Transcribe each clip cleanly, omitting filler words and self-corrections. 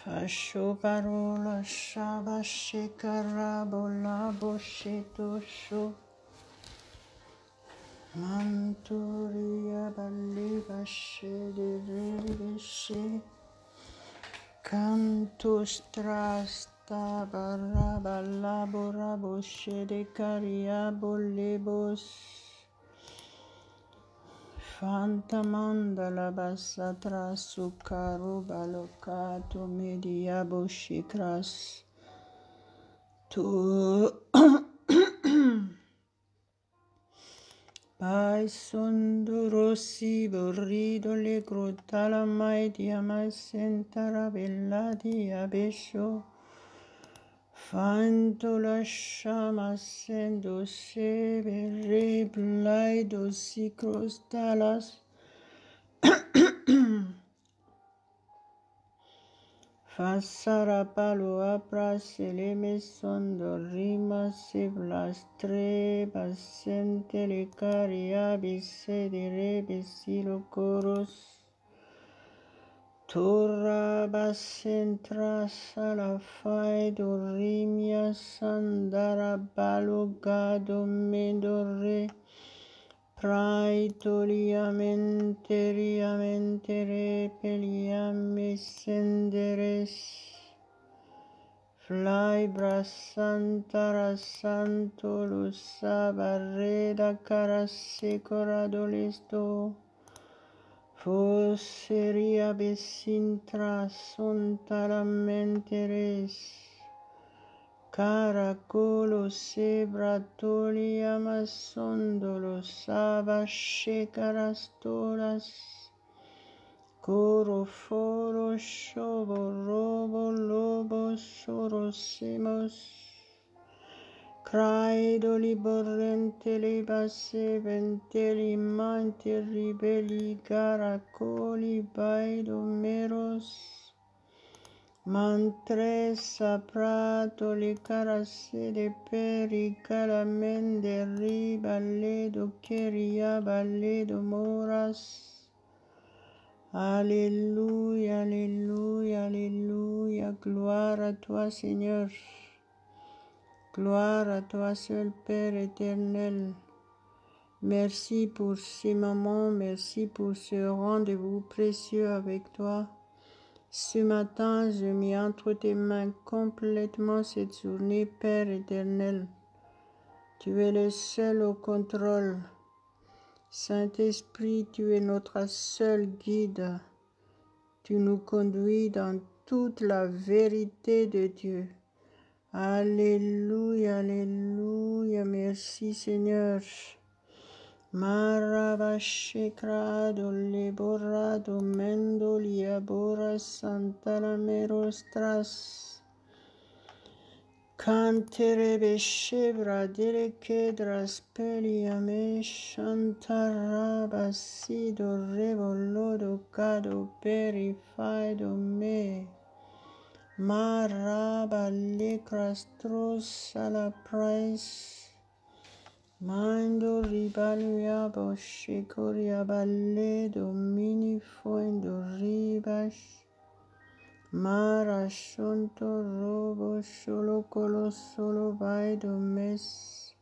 Ashobarola Shabashikarabola Boshitosho Manturia Balibashe de Rebeshe Cantus Trasta Barabalabora Boshe de Cariabolebos Fantamanda la basatra sukaro balocato media boshikras tu Pai sondorosi borrido le grotala mai diamai sentara bella di abescio Fanto lasciama sendo se verre blaido si crostalas Fassara palo apra se le mesondo rima se blastre basente le caria bisse di rebesilo coros Torra basentra sala fai dorrimia sandara balogado medore praetoliamente repeliam senderes Fly brasantara santo lusa barreda cara secora dolesto Fosseria besintra sontaramenteres Caracolo sebratolia masondolo sabashekarastoras Coro foro shobo robo lobo sorosemos Craido liborrente libasse venteli manti ribelli garacoli baido meros Mantresa prato li carasse de peri caramende riballedo cheria balledo moras Alléluia, Alléluia, Alléluia, gloire à toi Seigneur. Gloire à toi seul Père éternel. Merci pour ces moments, merci pour ce rendez-vous précieux avec toi. Ce matin, je mets entre tes mains complètement cette journée, Père éternel. Tu es le seul au contrôle. Saint-Esprit, tu es notre seul guide. Tu nous conduis dans toute la vérité de Dieu. Alléluia, Alléluia, merci Seigneur. Marabashekrado leborado mendolia bora santalamerostras. Cantere beshebra delekedras peliame shantarabasido revolodo cado perifaido me. Maraba lecrastros a la price. Mando ribaluia boshecoria balle domini foindo ribas. Mara shonto robo solo colo solo vaido mes.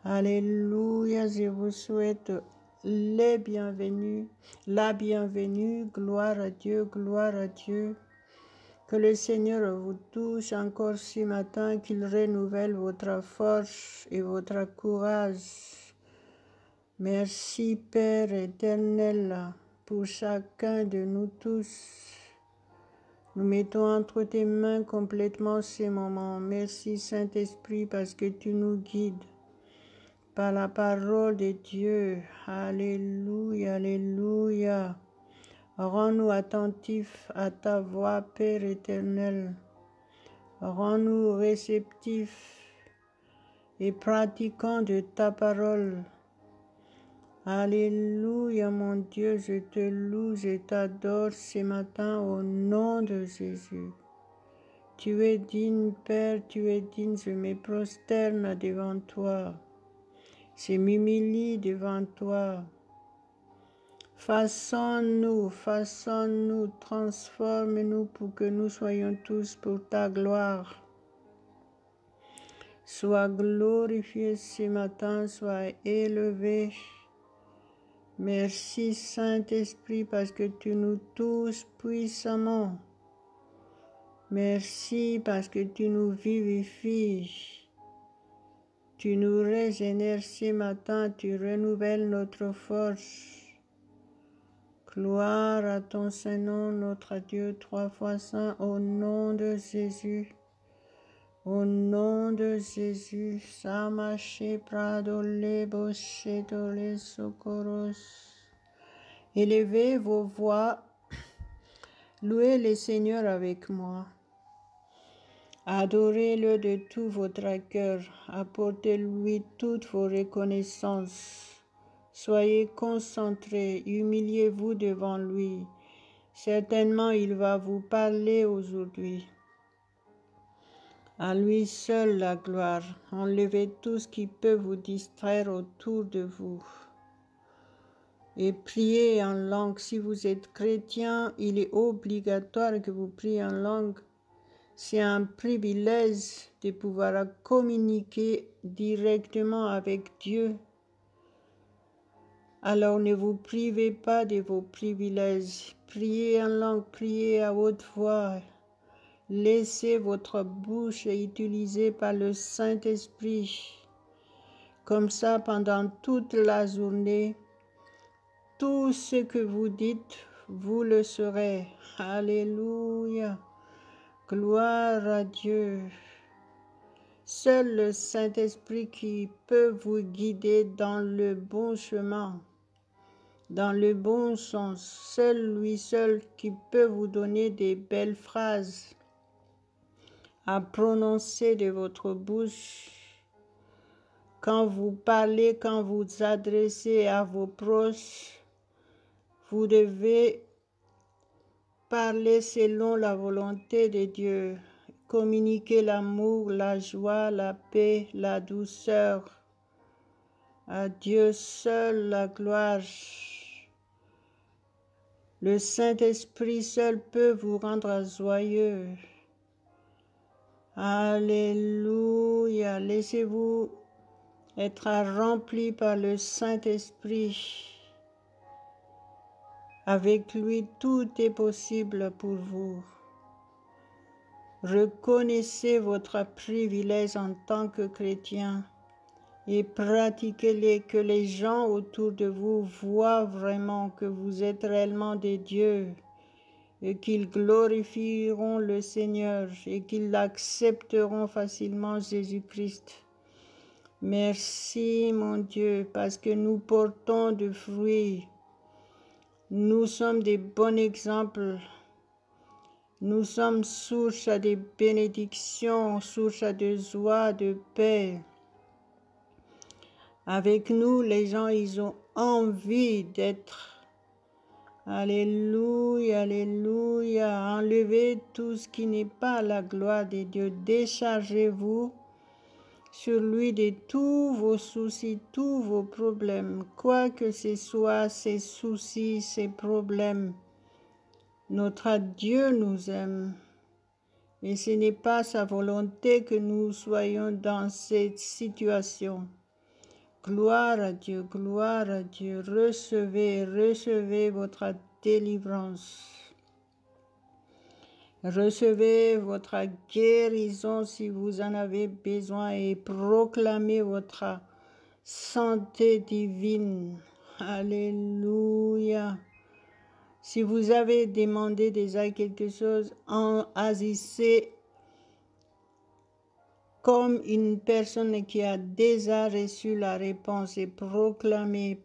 Alléluia, je vous souhaite les bienvenus, la bienvenue, gloire à Dieu, gloire à Dieu. Que le Seigneur vous touche encore ce matin, qu'il renouvelle votre force et votre courage. Merci Père éternel pour chacun de nous tous. Nous mettons entre tes mains complètement ces moments. Merci Saint-Esprit parce que tu nous guides par la parole de Dieu. Alléluia, Alléluia. Rends-nous attentifs à ta voix, Père éternel. Rends-nous réceptifs et pratiquants de ta parole. Alléluia, mon Dieu, je te loue, je t'adore ce matin au nom de Jésus. Tu es digne, Père, tu es digne, je me prosterne devant toi. Je m'humilie devant toi. Façonne-nous, transforme-nous pour que nous soyons tous pour ta gloire. Sois glorifié ce matin, sois élevé. Merci Saint-Esprit parce que tu nous touches puissamment. Merci parce que tu nous vivifies. Tu nous régénères ce matin, tu renouvelles notre force. Gloire à ton Saint-Nom, notre Dieu, 3 fois saint, au nom de Jésus. Au nom de Jésus, Samache Pradole Boshetole Socorros. Élevez vos voix, louez le Seigneur avec moi. Adorez-le de tout votre cœur, apportez-lui toutes vos reconnaissances. Soyez concentrés, humiliez-vous devant lui. Certainement, il va vous parler aujourd'hui. À lui seul la gloire. Enlevez tout ce qui peut vous distraire autour de vous. Et priez en langue. Si vous êtes chrétien, il est obligatoire que vous priez en langue. C'est un privilège de pouvoir communiquer directement avec Dieu. Alors ne vous privez pas de vos privilèges. Priez en langue, priez à haute voix. Laissez votre bouche utilisée par le Saint-Esprit. Comme ça, pendant toute la journée, tout ce que vous dites, vous le saurez. Alléluia. Gloire à Dieu. Seul le Saint-Esprit qui peut vous guider dans le bon chemin, dans le bon sens. Seul lui seul qui peut vous donner des belles phrases à prononcer de votre bouche. Quand vous parlez, quand vous vous adressez à vos proches, vous devez parler selon la volonté de Dieu. Communiquer l'amour, la joie, la paix, la douceur. À Dieu seul la gloire. Le Saint-Esprit seul peut vous rendre joyeux. Alléluia. Laissez-vous être rempli par le Saint-Esprit. Avec lui, tout est possible pour vous. Reconnaissez votre privilège en tant que chrétien et pratiquez-les, que les gens autour de vous voient vraiment que vous êtes réellement des dieux et qu'ils glorifieront le Seigneur et qu'ils accepteront facilement Jésus-Christ. Merci mon Dieu parce que nous portons du fruit. Nous sommes des bons exemples. Nous sommes source de bénédictions, source de joie, de paix. Avec nous, les gens, ils ont envie d'être. Alléluia, alléluia. Enlevez tout ce qui n'est pas la gloire de Dieu. Déchargez-vous sur lui de tous vos soucis, tous vos problèmes. Quoi que ce soit, ces soucis, ces problèmes. Notre Dieu nous aime et ce n'est pas sa volonté que nous soyons dans cette situation. Gloire à Dieu, gloire à Dieu. Recevez votre délivrance. Recevez votre guérison si vous en avez besoin et proclamez votre santé divine. Alléluia. Si vous avez demandé déjà quelque chose, agissez comme une personne qui a déjà reçu la réponse et proclamez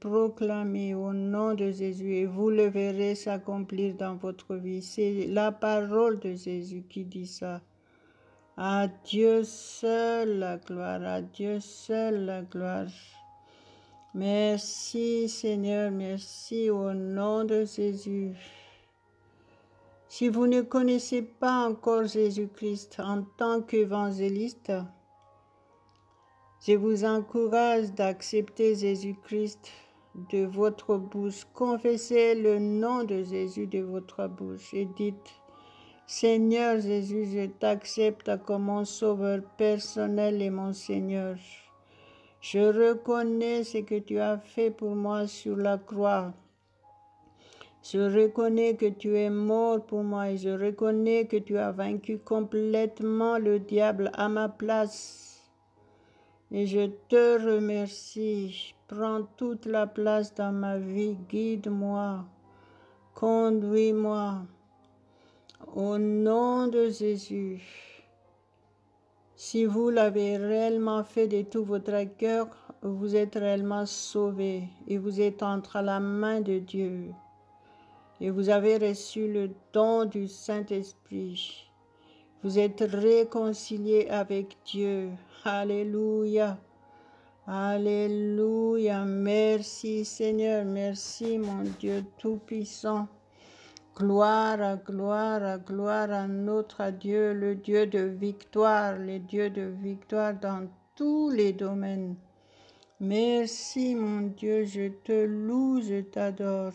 au nom de Jésus et vous le verrez s'accomplir dans votre vie. C'est la parole de Jésus qui dit ça. À Dieu seul la gloire, à Dieu seul la gloire. Merci Seigneur, merci au nom de Jésus. Si vous ne connaissez pas encore Jésus-Christ en tant qu'évangéliste, je vous encourage d'accepter Jésus-Christ de votre bouche. Confessez le nom de Jésus de votre bouche et dites, Seigneur Jésus, je t'accepte comme mon sauveur personnel et mon Seigneur. Je reconnais ce que tu as fait pour moi sur la croix. Je reconnais que tu es mort pour moi et je reconnais que tu as vaincu complètement le diable à ma place. Et je te remercie. Prends toute la place dans ma vie. Guide-moi. Conduis-moi. Au nom de Jésus. Si vous l'avez réellement fait de tout votre cœur, vous êtes réellement sauvé et vous êtes entre la main de Dieu. Et vous avez reçu le don du Saint-Esprit. Vous êtes réconciliés avec Dieu. Alléluia. Alléluia. Merci Seigneur. Merci mon Dieu Tout-Puissant. Gloire à notre Dieu, le Dieu de victoire, le Dieu de victoire dans tous les domaines. Merci mon Dieu, je te loue, je t'adore.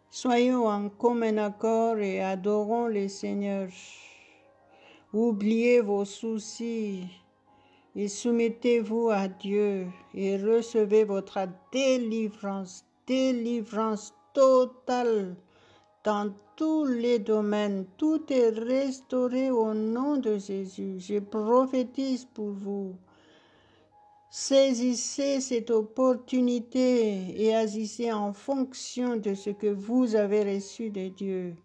Soyons en commun accord et adorons le Seigneur. Oubliez vos soucis et soumettez-vous à Dieu et recevez votre délivrance totale dans tous les domaines. Tout est restauré au nom de Jésus. Je prophétise pour vous. Saisissez cette opportunité et agissez en fonction de ce que vous avez reçu de Dieu.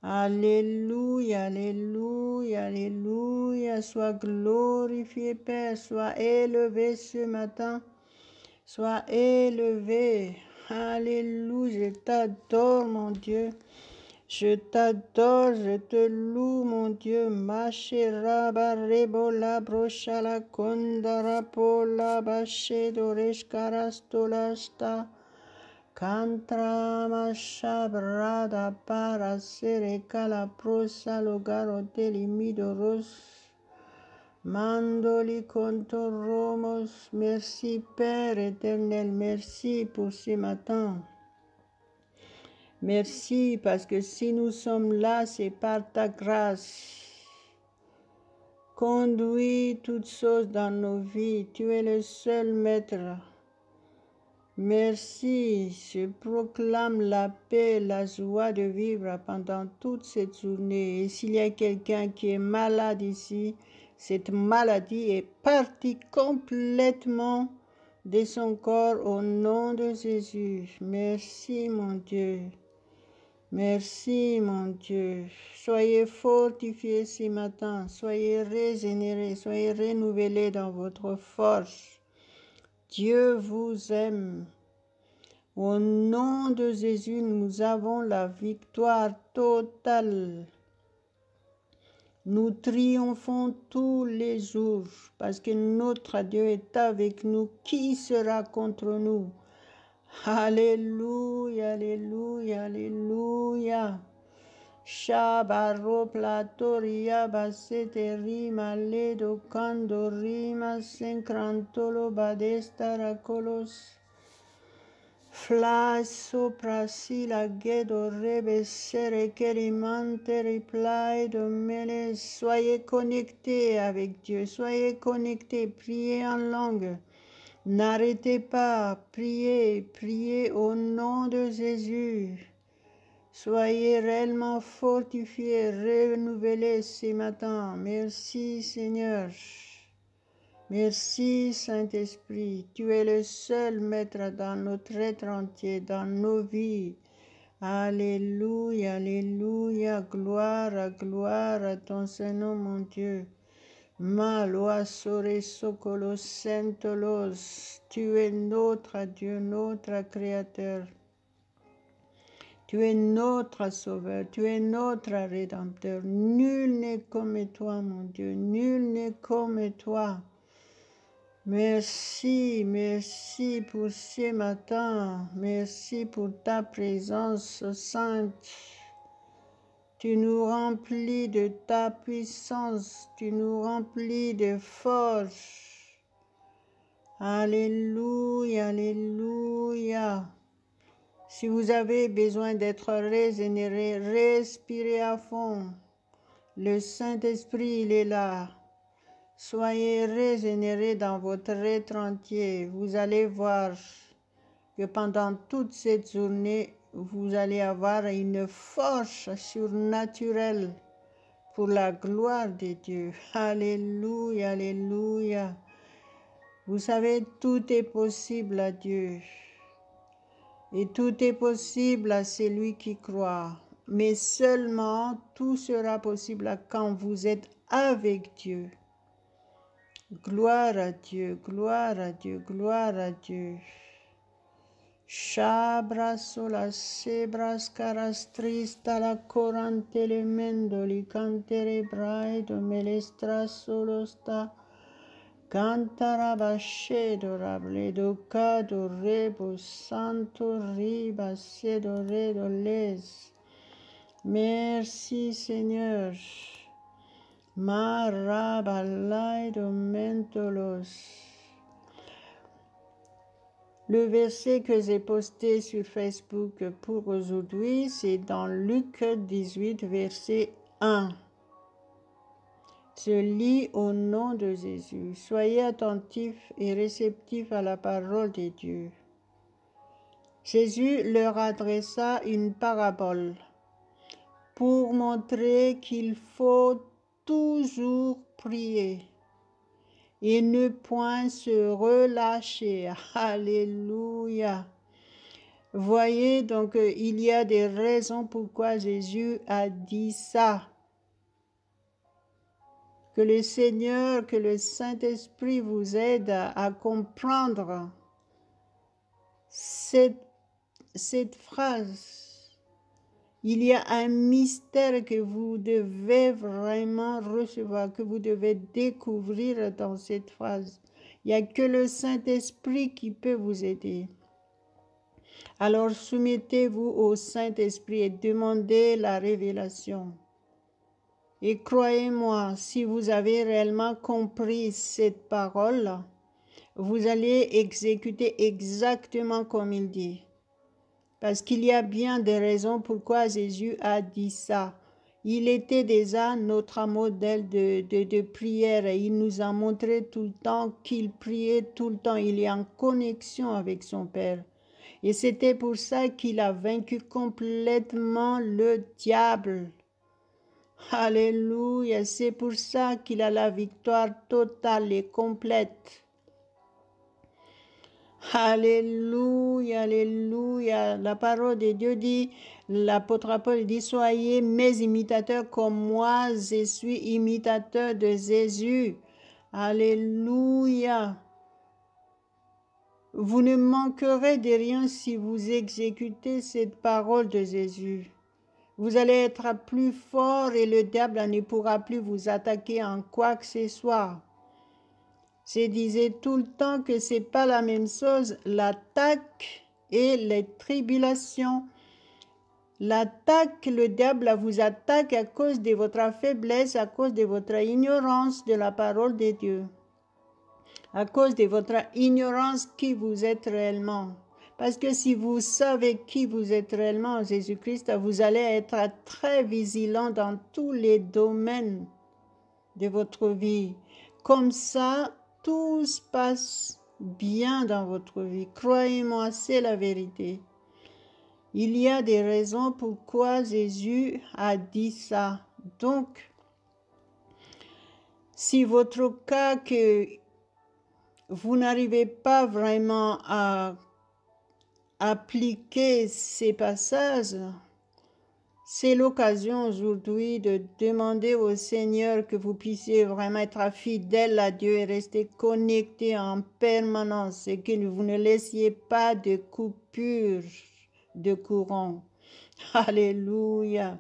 Alléluia, alléluia, alléluia. Sois glorifié, Père. Sois élevé ce matin. Sois élevé. Alléluia. Je t'adore, mon Dieu. Je t'adore, je te loue, mon Dieu. Machera barrebola brochala kondara pola bache doreshkarastolasta. Kantra mashabrada para sereka la prosa logaro telimidoros. Mandoli contoromos. Merci Père éternel, merci pour ce matin. Merci parce que si nous sommes là, c'est par ta grâce. Conduis toutes choses dans nos vies. Tu es le seul maître. Merci. Je proclame la paix, la joie de vivre pendant toute cette journée. Et s'il y a quelqu'un qui est malade ici, cette maladie est partie complètement de son corps au nom de Jésus. Merci mon Dieu. Merci mon Dieu. Soyez fortifiés ce matin. Soyez régénérés. Soyez renouvelés dans votre force. Dieu vous aime. Au nom de Jésus, nous avons la victoire totale. Nous triomphons tous les jours parce que notre Dieu est avec nous. Qui sera contre nous? Alléluia, alléluia, alléluia. Shabaro platoria basete rima ledo kando rima senkrantolo badestarakolos. Flas soprasi la gedo rebe sere kerimante reply de mele. Soyez connectés avec Dieu, soyez connectés, priez en langue. N'arrêtez pas, priez, priez au nom de Jésus. Soyez réellement fortifiés, renouvelés ce matin. Merci Seigneur. Merci Saint-Esprit. Tu es le seul maître dans notre être entier, dans nos vies. Alléluia, alléluia, gloire à ton Saint-Nom, mon Dieu. Maloa sore sokolos sentolos, tu es notre Dieu, notre Créateur. Tu es notre Sauveur, tu es notre Rédempteur. Nul n'est comme toi, mon Dieu, nul n'est comme toi. Merci, merci pour ce matin, merci pour ta présence sainte. Tu nous remplis de ta puissance, tu nous remplis de force. Alléluia, alléluia. Si vous avez besoin d'être régénéré, respirez à fond. Le Saint-Esprit, il est là. Soyez régénérés dans votre être entier. Vous allez voir que pendant toute cette journée, vous allez avoir une force surnaturelle pour la gloire de Dieu. Alléluia, alléluia. Vous savez, tout est possible à Dieu. Et tout est possible à celui qui croit. Mais seulement tout sera possible quand vous êtes avec Dieu. Gloire à Dieu, gloire à Dieu, gloire à Dieu. Shabra sola sebras carastrista la corante le mendoli cantere braido melestra solosta cantara bascedo rabledo cado rebo santo riba sedo redo les. Merci Seigneur. Marabalaido mentolos. Le verset que j'ai posté sur Facebook pour aujourd'hui, c'est dans Luc 18, verset 1. Je lis au nom de Jésus. Soyez attentifs et réceptifs à la parole de Dieu. Jésus leur adressa une parabole pour montrer qu'il faut toujours prier et ne point se relâcher. Alléluia. Voyez donc, il y a des raisons pourquoi Jésus a dit ça. Que le Seigneur, que le Saint-Esprit vous aide à comprendre cette phrase. Il y a un mystère que vous devez vraiment recevoir, que vous devez découvrir dans cette phrase. Il n'y a que le Saint-Esprit qui peut vous aider. Alors soumettez-vous au Saint-Esprit et demandez la révélation. Et croyez-moi, si vous avez réellement compris cette parole, vous allez exécuter exactement comme il dit. Parce qu'il y a bien des raisons pourquoi Jésus a dit ça. Il était déjà notre modèle de prière. Il nous a montré tout le temps qu'il priait tout le temps. Il est en connexion avec son Père. Et c'était pour ça qu'il a vaincu complètement le diable. Alléluia. C'est pour ça qu'il a la victoire totale et complète. Alléluia, alléluia. La parole de Dieu dit, l'apôtre Paul dit, soyez mes imitateurs comme moi, je suis imitateur de Jésus. Alléluia. Vous ne manquerez de rien si vous exécutez cette parole de Jésus. Vous allez être plus fort et le diable ne pourra plus vous attaquer en quoi que ce soit. Je disais tout le temps que c'est pas la même chose, l'attaque et les tribulations. L'attaque, le diable vous attaque à cause de votre faiblesse, à cause de votre ignorance de la parole de Dieu. À cause de votre ignorance qui vous êtes réellement. Parce que si vous savez qui vous êtes réellement en Jésus-Christ, vous allez être très vigilant dans tous les domaines de votre vie. Comme ça, tout se passe bien dans votre vie. Croyez-moi, c'est la vérité. Il y a des raisons pourquoi Jésus a dit ça. Donc, si votre cas que vous n'arrivez pas vraiment à appliquer ces passages, c'est l'occasion aujourd'hui de demander au Seigneur que vous puissiez vraiment être fidèle à Dieu et rester connecté en permanence et que vous ne laissiez pas de coupure de courant. Alléluia.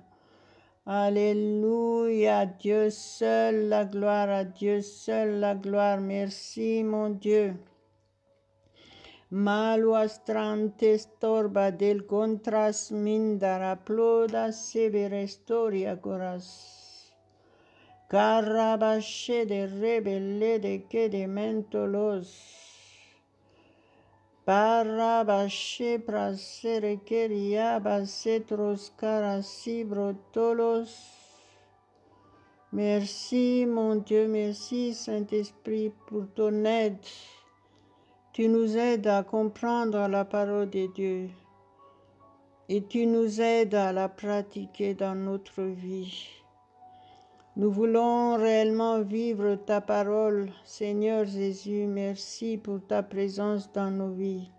Alléluia. Dieu seul la gloire, à Dieu seul la gloire. Merci mon Dieu. Maluastrante storba del contras mindara ploda severe storia coras. Carabasce de rebelle de que de mentolos. Parabashe praserekeria basetros karasi brotolos. Merci mon Dieu, merci Saint-Esprit pour ton aide. Tu nous aides à comprendre la parole de Dieu et tu nous aides à la pratiquer dans notre vie. Nous voulons réellement vivre ta parole, Seigneur Jésus. Merci pour ta présence dans nos vies.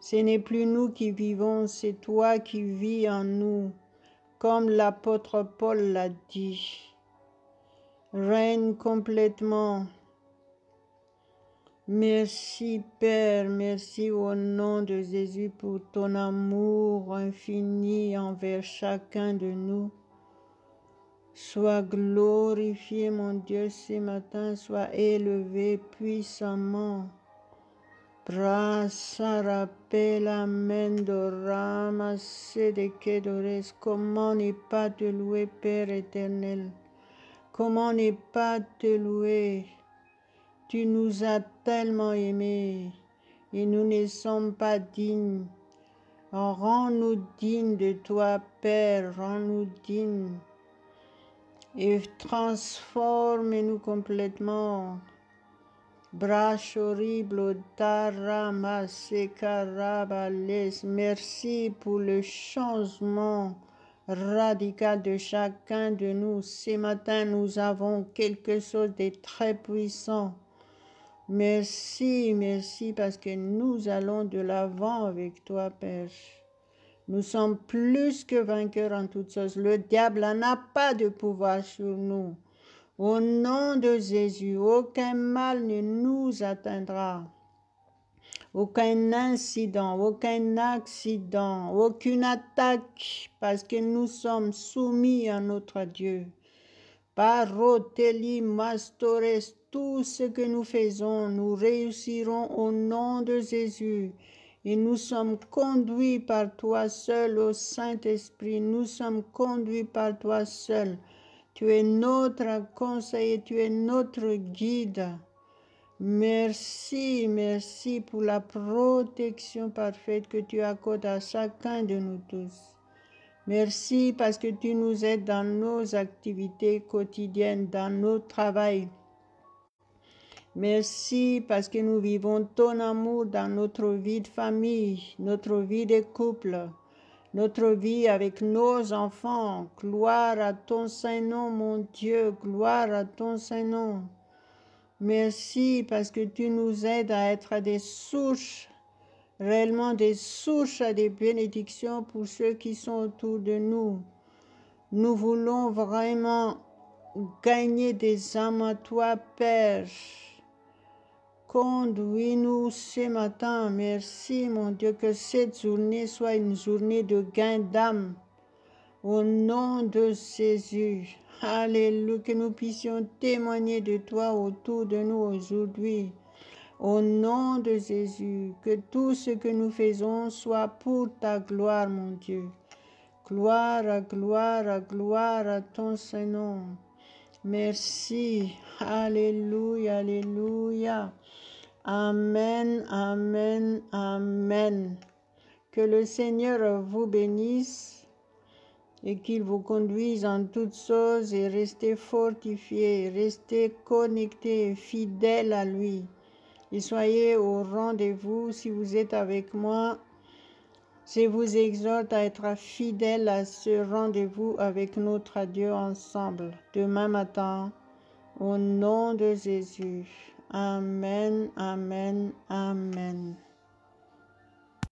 Ce n'est plus nous qui vivons, c'est toi qui vis en nous, comme l'apôtre Paul l'a dit. Règne complètement. Merci Père, merci au nom de Jésus pour ton amour infini envers chacun de nous. Sois glorifié mon Dieu ce matin, sois élevé puissamment. Prasarapela mendorama sedekedores. Comment ne pas te louer Père éternel? Comment ne pas te louer? Tu nous as tellement aimés et nous ne sommes pas dignes. Rends-nous dignes de toi, Père, rends-nous dignes et transforme-nous complètement. Brach horrible, taramasekarabales. Merci pour le changement radical de chacun de nous. Ce matin, nous avons quelque chose de très puissant. Merci, merci, parce que nous allons de l'avant avec toi, Père. Nous sommes plus que vainqueurs en toutes choses. Le diable n'a pas de pouvoir sur nous. Au nom de Jésus, aucun mal ne nous atteindra. Aucun incident, aucun accident, aucune attaque, parce que nous sommes soumis à notre Dieu. Paroteli mastores, tout ce que nous faisons, nous réussirons au nom de Jésus. Et nous sommes conduits par toi seul, ô Saint-Esprit. Nous sommes conduits par toi seul. Tu es notre conseiller, tu es notre guide. Merci, merci pour la protection parfaite que tu accordes à chacun de nous tous. Merci parce que tu nous aides dans nos activités quotidiennes, dans nos travails. Merci parce que nous vivons ton amour dans notre vie de famille, notre vie de couple, notre vie avec nos enfants. Gloire à ton Saint-Nom, mon Dieu, gloire à ton Saint-Nom. Merci parce que tu nous aides à être des souches, réellement des souches à des bénédictions pour ceux qui sont autour de nous. Nous voulons vraiment gagner des âmes à toi, Père. Conduis-nous ce matin. Merci, mon Dieu, que cette journée soit une journée de gain d'âme. Au nom de Jésus. Alléluia, que nous puissions témoigner de toi autour de nous aujourd'hui. Au nom de Jésus, que tout ce que nous faisons soit pour ta gloire, mon Dieu. Gloire, gloire, gloire à ton Saint-Nom. Merci. Alléluia, alléluia. Amen, amen, amen. Que le Seigneur vous bénisse et qu'il vous conduise en toutes choses et restez fortifiés, restez connectés, fidèles à lui. Et soyez au rendez-vous si vous êtes avec moi. Je vous exhorte à être fidèles à ce rendez-vous avec notre Dieu ensemble, demain matin, au nom de Jésus. Amen, amen, amen.